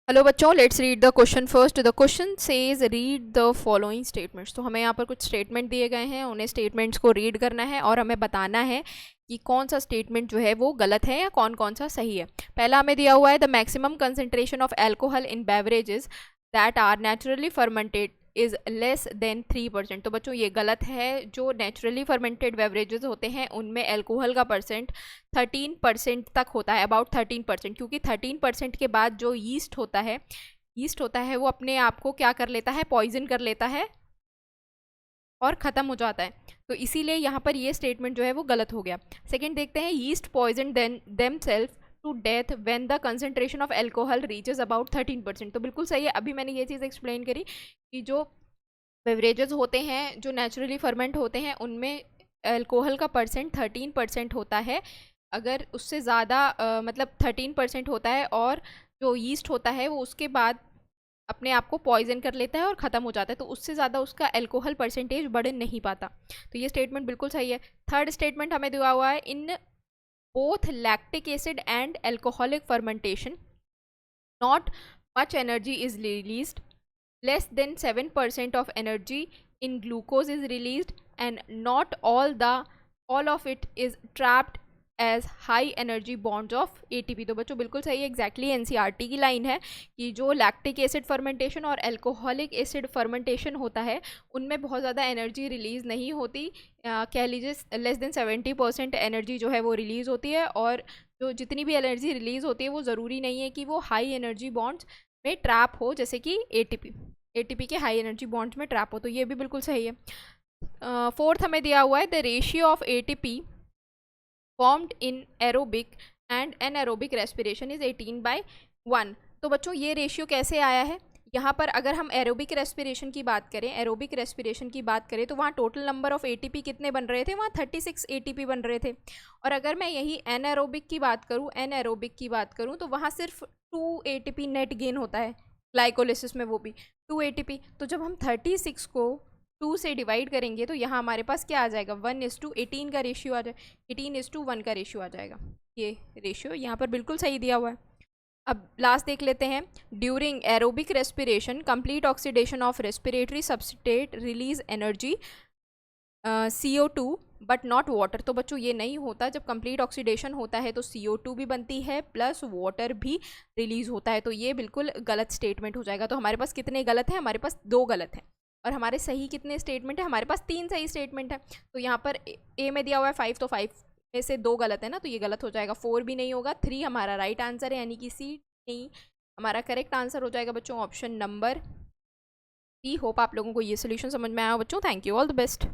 Hello बच्चों, let's read the question first. The question says read the following statements. तो हमें यहाँ पर कुछ स्टेटमेंट दिए गए हैं, उन्हें स्टेटमेंट्स को रीड करना है और हमें बताना है कि कौन सा स्टेटमेंट जो है वो गलत है या कौन कौन सा सही है। पहला हमें दिया हुआ है the maximum concentration of alcohol in beverages that are naturally fermented is less than 3%। तो बच्चों ये गलत है। जो नेचुरली फर्मेंटेड बेवरेजेस होते हैं उनमें एल्कोहल का परसेंट 13% तक होता है, अबाउट 13%, क्योंकि 13% के बाद जो यीस्ट होता है वो अपने आप को क्या कर लेता है, पॉइजन कर लेता है और ख़त्म हो जाता है। तो इसीलिए यहाँ पर ये स्टेटमेंट जो है वो गलत हो गया। सेकेंड देखते हैं, yeast poison them self to death when the concentration of alcohol reaches about 13%। तो बिल्कुल सही है। अभी मैंने ये चीज़ एक्सप्लेन करी कि जो बेवरेजेस होते हैं जो नेचुरली फर्मेंट होते हैं उनमें एल्कोहल का परसेंट 13% होता है। अगर उससे ज़्यादा मतलब 13% होता है और जो यीस्ट होता है वो उसके बाद अपने आप को पॉइजन कर लेता है और ख़त्म हो जाता है, तो उससे ज़्यादा उसका एल्कोहल परसेंटेज बढ़ नहीं पाता। तो ये स्टेटमेंट बिल्कुल सही है। थर्ड स्टेटमेंट हमें दिया हुआ है, in both lactic acid and alcoholic fermentation not much energy is released, less than 7% of energy in glucose is released and not all of it is trapped as high energy bonds of ATP। तो बच्चों बिल्कुल सही है, exactly NCERT की line है कि जो lactic acid fermentation और एल्कोहलिक एसिड फर्मेंटेशन होता है उनमें बहुत ज़्यादा एनर्जी रिलीज़ नहीं होती। कह लीजिए लेस देन 70% एनर्जी जो है वो रिलीज़ होती है, और जो जितनी भी एनर्जी रिलीज़ होती है वो ज़रूरी नहीं है कि वो हाई एनर्जी बॉन्ड्स में ट्रैप हो, जैसे कि एटीपी के हाई एनर्जी बॉन्ड्स में ट्रैप हो। तो ये भी बिल्कुल सही है। फोर्थ हमें दिया हुआ है, the ratio of ATP formed in aerobic and anaerobic respiration is 18/1। तो बच्चों ये रेशियो कैसे आया है, यहाँ पर अगर हम एरोबिक रेस्पिरेशन की बात करें तो वहाँ टोटल नंबर ऑफ एटीपी कितने बन रहे थे, वहाँ 36 एटीपी बन रहे थे। और अगर मैं यही एनएरोबिक की बात करूँ तो वहाँ सिर्फ 2 एटीपी नेट गेन होता है ग्लाइकोलिसिस में, वो भी 2 एटीपी। तो जब हम 36 को 2 से डिवाइड करेंगे तो यहाँ हमारे पास क्या आ जाएगा, 1:18 का रेशियो आ जाएगा, 18:1 का रेशियो आ जाएगा। ये रेशियो यहाँ पर बिल्कुल सही दिया हुआ है। अब लास्ट देख लेते हैं, during aerobic respiration complete oxidation of respiratory substrate release energy CO2 but not water. तो बच्चों ये नहीं होता, जब कंप्लीट ऑक्सीडेशन होता है तो CO2 भी बनती है प्लस वाटर भी रिलीज होता है। तो ये बिल्कुल गलत स्टेटमेंट हो जाएगा। तो हमारे पास कितने गलत हैं, हमारे पास 2 गलत हैं, और हमारे सही कितने स्टेटमेंट है, हमारे पास 3 सही स्टेटमेंट है। तो यहाँ पर ए में दिया हुआ है 5, तो 5 में से 2 गलत है ना, तो ये गलत हो जाएगा। 4 भी नहीं होगा, 3 हमारा राइट आंसर है, यानी कि सी नहीं हमारा करेक्ट आंसर हो जाएगा बच्चों, ऑप्शन नंबर बी। होप आप लोगों को ये सोल्यूशन समझ में आया हो बच्चों। Thank you, all the best.